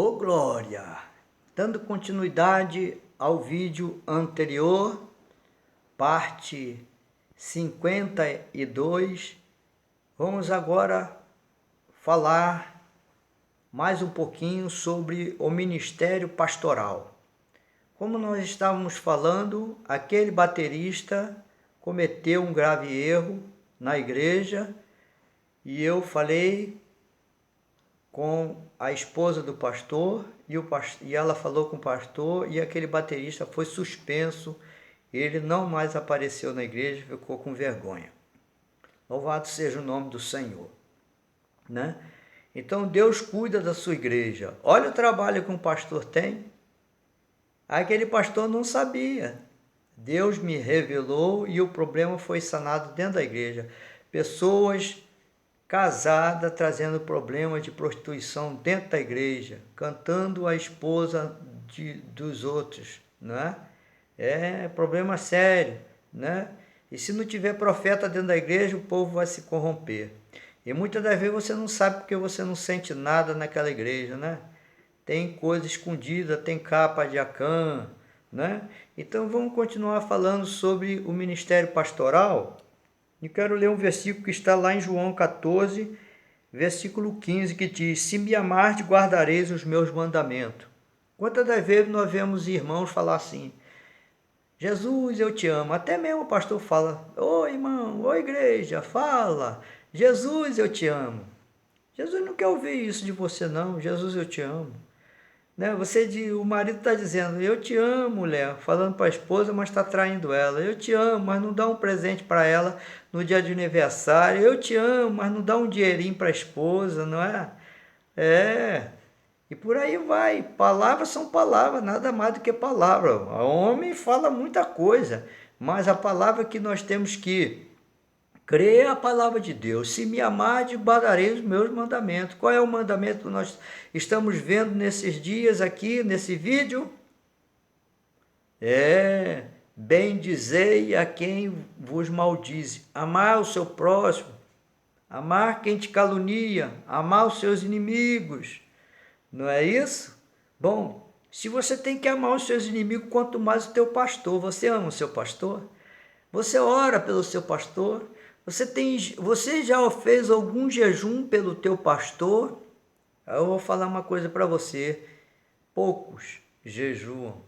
Ô glória! Dando continuidade ao vídeo anterior, parte 52, vamos agora falar mais um pouquinho sobre o ministério pastoral. Como nós estávamos falando, aquele baterista cometeu um grave erro na igreja e eu falei com a esposa do pastor e ela falou com o pastor e aquele baterista foi suspenso. Ele não mais apareceu na igreja, ficou com vergonha. Louvado seja o nome do Senhor, né? Então Deus cuida da sua igreja. Olha o trabalho que um pastor tem. Aquele pastor não sabia. Deus me revelou e o problema foi sanado dentro da igreja. Pessoas casada trazendo problemas de prostituição dentro da igreja, cantando a esposa dos outros, né? É problema sério, né? E se não tiver profeta dentro da igreja, o povo vai se corromper. E muitas das vezes você não sabe porque você não sente nada naquela igreja, né? Tem coisa escondida, tem capa de Acã, né? Então vamos continuar falando sobre o ministério pastoral. E quero ler um versículo que está lá em João 14, versículo 15, que diz: Se me amardes, guardareis os meus mandamentos. Quantas das vezes nós vemos irmãos falar assim: Jesus, eu te amo. Até mesmo o pastor fala: Ô irmão, ô igreja, fala: Jesus, eu te amo. Jesus não quer ouvir isso de você, não. Jesus, eu te amo. Né? O marido está dizendo: eu te amo, mulher, falando para a esposa, mas está traindo ela. Eu te amo, mas não dá um presente para ela no dia de aniversário. Eu te amo, mas não dá um dinheirinho para a esposa, não é? E por aí vai. Palavras são palavras, nada mais do que palavra. O homem fala muita coisa, mas a palavra que nós temos que crer é a palavra de Deus. Se me amardes, guardarei os meus mandamentos. Qual é o mandamento que nós estamos vendo nesses dias aqui, nesse vídeo? Bendizei a quem vos maldize. Amar o seu próximo. Amar quem te calunia. Amar os seus inimigos. Não é isso? Bom, se você tem que amar os seus inimigos, quanto mais o teu pastor. Você ama o seu pastor? Você ora pelo seu pastor? Você já fez algum jejum pelo teu pastor? Eu vou falar uma coisa para você. Poucos jejuam.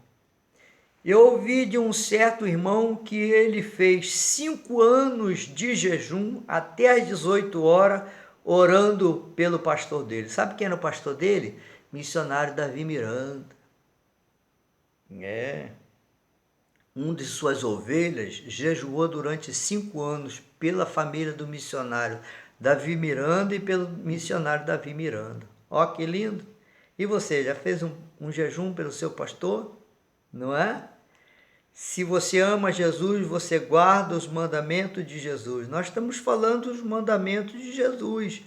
Eu ouvi de um certo irmão que ele fez 5 anos de jejum até às 18 horas orando pelo pastor dele. Sabe quem era o pastor dele? Missionário Davi Miranda. Um de suas ovelhas jejuou durante 5 anos pela família do missionário Davi Miranda e pelo missionário Davi Miranda. Ó, que lindo! E você, já fez um jejum pelo seu pastor? Não é? Se você ama Jesus, você guarda os mandamentos de Jesus. Nós estamos falando dos mandamentos de Jesus.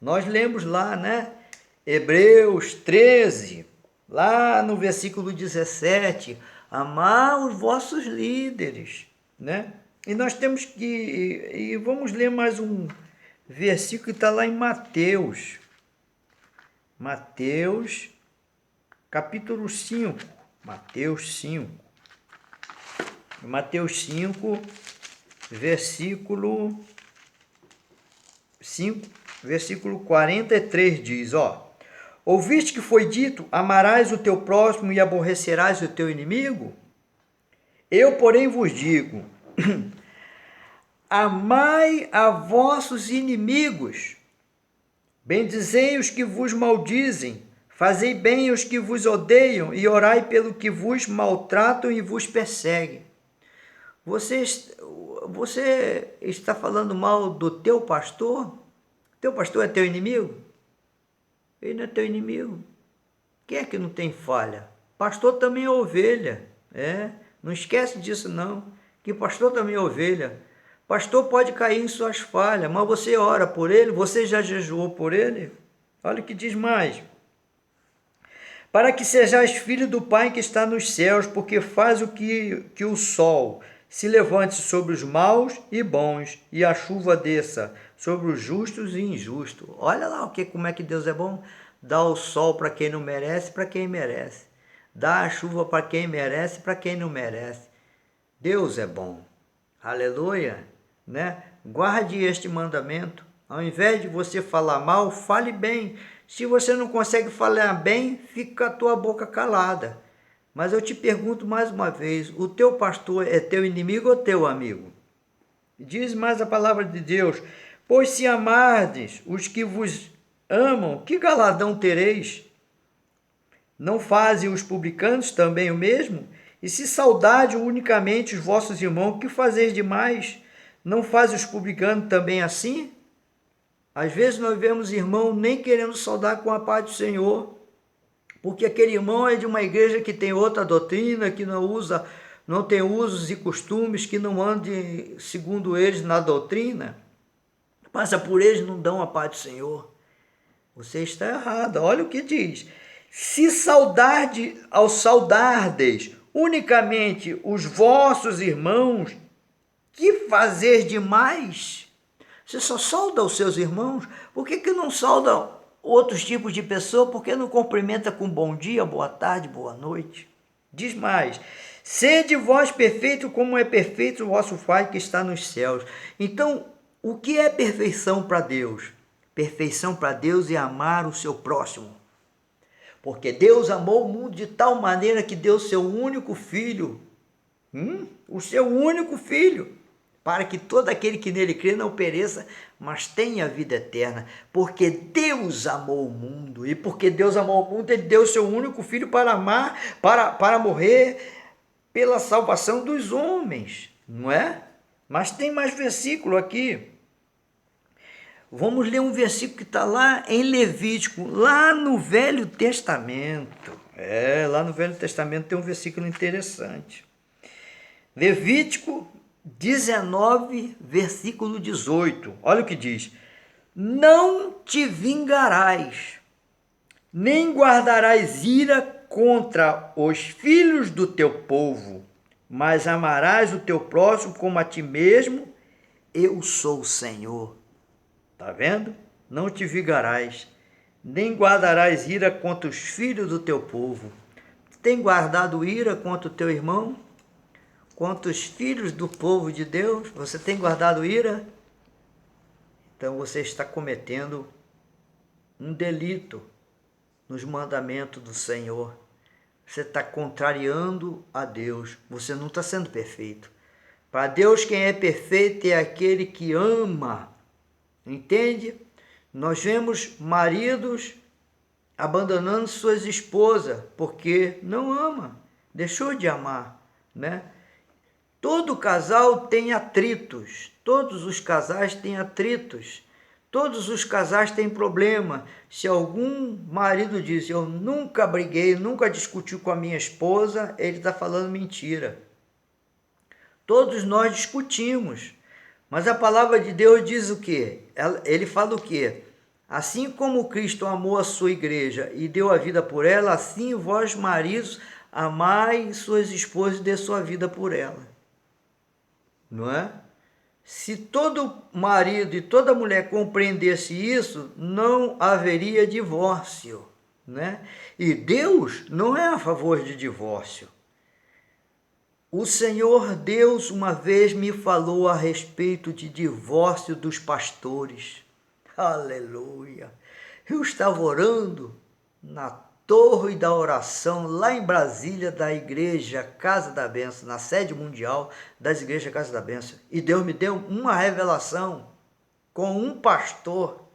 Nós lemos lá, né? Hebreus 13, lá no versículo 17, amar os vossos líderes, né? E nós temos que, e vamos ler mais um versículo que está lá em Mateus, capítulo 5, Mateus 5, versículo 43 diz, ouviste que foi dito, amarás o teu próximo e aborrecerás o teu inimigo? Eu, porém, vos digo, amai a vossos inimigos, bendizei os que vos maldizem, fazei bem aos que vos odeiam e orai pelo que vos maltratam e vos perseguem. Você está falando mal do teu pastor? Teu pastor é teu inimigo? Ele não é teu inimigo. Quem é que não tem falha? Pastor também é ovelha. Não esquece disso não. Que pastor também é ovelha. Pastor pode cair em suas falhas, mas você ora por ele? Você já jejuou por ele? Olha o que diz mais. Para que sejais filho do Pai que está nos céus, porque faz o que o sol se levante sobre os maus e bons, e a chuva desça sobre os justos e injustos. Olha lá como é que Deus é bom. dá o sol para quem não merece, para quem merece. Dá a chuva para quem merece, para quem não merece. Deus é bom. Aleluia, né? Guarde este mandamento. Ao invés de você falar mal, fale bem. Se você não consegue falar bem, fica a tua boca calada. Mas eu te pergunto mais uma vez, o teu pastor é teu inimigo ou teu amigo? Diz mais a palavra de Deus, pois se amardes os que vos amam, que galardão tereis? Não fazem os publicanos também o mesmo? E se saudade unicamente os vossos irmãos, que fazeis demais? Não fazem os publicanos também assim? Às vezes nós vemos irmão nem querendo saudar com a paz do Senhor, porque aquele irmão é de uma igreja que tem outra doutrina, que não tem usos e costumes, que não ande segundo eles na doutrina. Passa por eles, não dão a paz do Senhor. Você está errado. Olha o que diz. Se ao saudardes unicamente os vossos irmãos, que fazer demais? Você só sauda os seus irmãos? Por que não sauda outros tipos de pessoa? Por que não cumprimenta com bom dia, boa tarde, boa noite? Diz mais, sede vós perfeito como é perfeito o vosso Pai que está nos céus. Então, o que é perfeição para Deus? Perfeição para Deus é amar o seu próximo. Porque Deus amou o mundo de tal maneira que deu seu único filho, o seu único filho, para que todo aquele que nele crê não pereça, mas tenha vida eterna. Porque Deus amou o mundo, e porque Deus amou o mundo, ele deu seu único filho para amar, para morrer pela salvação dos homens, não é? Mas tem mais versículo aqui. Vamos ler um versículo que está lá em Levítico, lá no Velho Testamento. Lá no Velho Testamento tem um versículo interessante. Levítico 19, versículo 18. Olha o que diz. Não te vingarás, nem guardarás ira contra os filhos do teu povo, mas amarás o teu próximo como a ti mesmo. Eu sou o Senhor. Está vendo? Não te vingarás, nem guardarás ira contra os filhos do teu povo. Tem guardado ira contra o teu irmão? Contra os filhos do povo de Deus? Você tem guardado ira? Então você está cometendo um delito nos mandamentos do Senhor. Você está contrariando a Deus. Você não está sendo perfeito. Para Deus, quem é perfeito é aquele que ama. Entende? Nós vemos maridos abandonando suas esposas porque não ama, deixou de amar, né? Todo casal tem atritos, todos os casais têm atritos, todos os casais têm problema. Se algum marido diz, eu nunca briguei, nunca discuti com a minha esposa, ele está falando mentira. Todos nós discutimos. Mas a palavra de Deus diz o quê? Ele fala o quê? Assim como Cristo amou a sua igreja e deu a vida por ela, assim vós, maridos, amai suas esposas e dê sua vida por ela. Não é? Se todo marido e toda mulher compreendesse isso, não haveria divórcio, né? E Deus não é a favor de divórcio. O Senhor Deus uma vez me falou a respeito de divórcio dos pastores. Aleluia! Eu estava orando na Torre da Oração, lá em Brasília, da Igreja Casa da Bênção, na sede mundial das Igrejas Casa da Bênção. E Deus me deu uma revelação com um pastor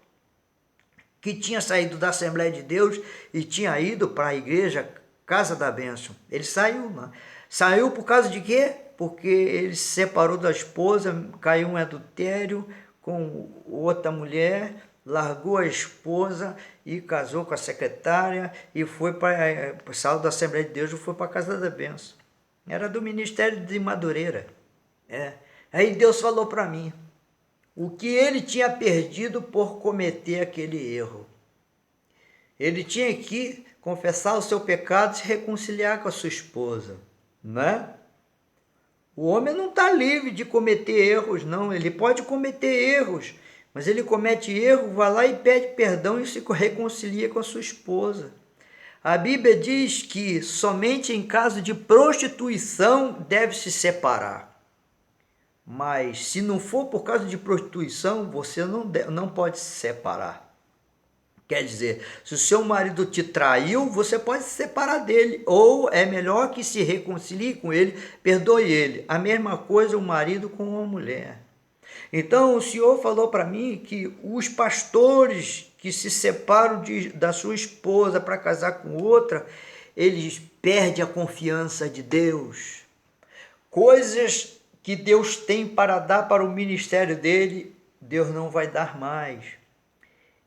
que tinha saído da Assembleia de Deus e tinha ido para a Igreja Casa da Bênção. Ele saiu, né? Saiu por causa de quê? Porque ele se separou da esposa, caiu em adultério com outra mulher, largou a esposa e casou com a secretária e saiu da Assembleia de Deus e foi para a Casa da Bênção. Era do Ministério de Madureira. Aí Deus falou para mim o que ele tinha perdido por cometer aquele erro. Ele tinha que confessar o seu pecado e se reconciliar com a sua esposa. Né? O homem não está livre de cometer erros, não. Ele pode cometer erros, Mas ele comete erro, vai lá e pede perdão e se reconcilia com a sua esposa. A Bíblia diz que somente em caso de prostituição deve se separar. Mas se não for por causa de prostituição, você não pode se separar. Quer dizer, se o seu marido te traiu, você pode se separar dele. Ou é melhor que se reconcilie com ele, perdoe ele. A mesma coisa o marido com uma mulher. Então o Senhor falou para mim que os pastores que se separam da sua esposa para casar com outra, eles perdem a confiança de Deus. Coisas que Deus tem para dar para o ministério dele, Deus não vai dar mais.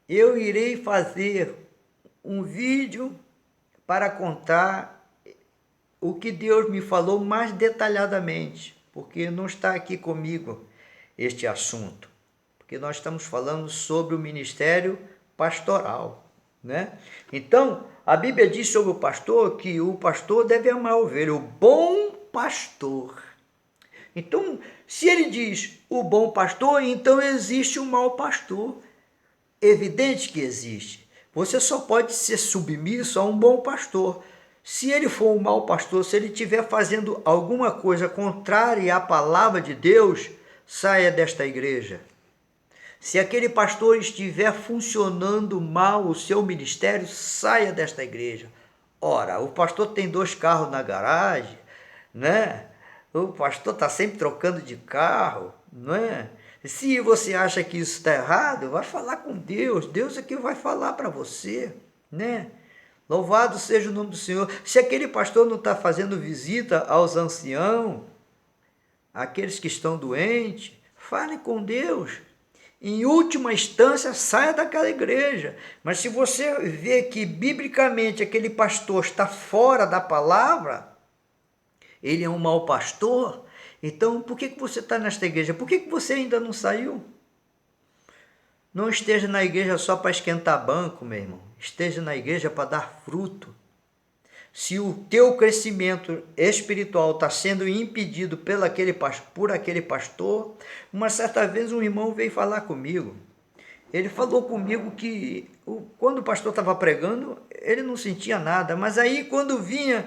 Eu irei fazer um vídeo para contar o que Deus me falou mais detalhadamente, porque não está aqui comigo este assunto, porque nós estamos falando sobre o ministério pastoral, né? Então, a Bíblia diz sobre o pastor que o pastor deve amar a ovelha, o bom pastor. Então, se ele diz o bom pastor, então existe o mau pastor. Evidente que existe. Você só pode ser submisso a um bom pastor. Se ele for um mau pastor, se ele estiver fazendo alguma coisa contrária à palavra de Deus, saia desta igreja. Se aquele pastor estiver funcionando mal o seu ministério, saia desta igreja. Ora, o pastor tem 2 carros na garagem, né? O pastor está sempre trocando de carro, não é? Se você acha que isso está errado, vai falar com Deus. Deus é que vai falar para você, né? Louvado seja o nome do Senhor. Se aquele pastor não está fazendo visita aos anciãos, aqueles que estão doentes, fale com Deus. Em última instância, saia daquela igreja. Mas se você vê que biblicamente aquele pastor está fora da palavra, ele é um mau pastor, então por que você está nesta igreja? Por que você ainda não saiu? Não esteja na igreja só para esquentar banco, meu irmão. Esteja na igreja para dar fruto. Se o teu crescimento espiritual está sendo impedido por aquele pastor, uma certa vez um irmão veio falar comigo. Ele falou comigo que quando o pastor estava pregando, ele não sentia nada, mas aí quando vinha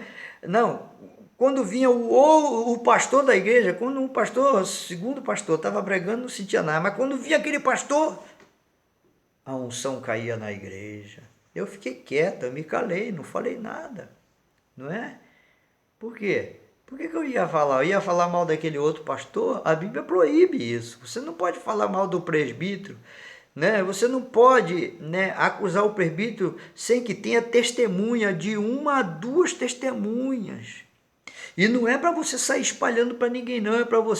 o pastor da igreja, quando um pastor, o segundo pastor, estava pregando, não sentia nada, mas quando vinha aquele pastor, a unção caía na igreja. Eu fiquei quieto, eu me calei, não falei nada, não é? Por quê? Por que eu ia falar? Eu ia falar mal daquele outro pastor? A Bíblia proíbe isso. Você não pode falar mal do presbítero, né? Você não pode, né, acusar o presbítero sem que tenha testemunha, de 1 a 2 testemunhas. E não é para você sair espalhando para ninguém, não, é para você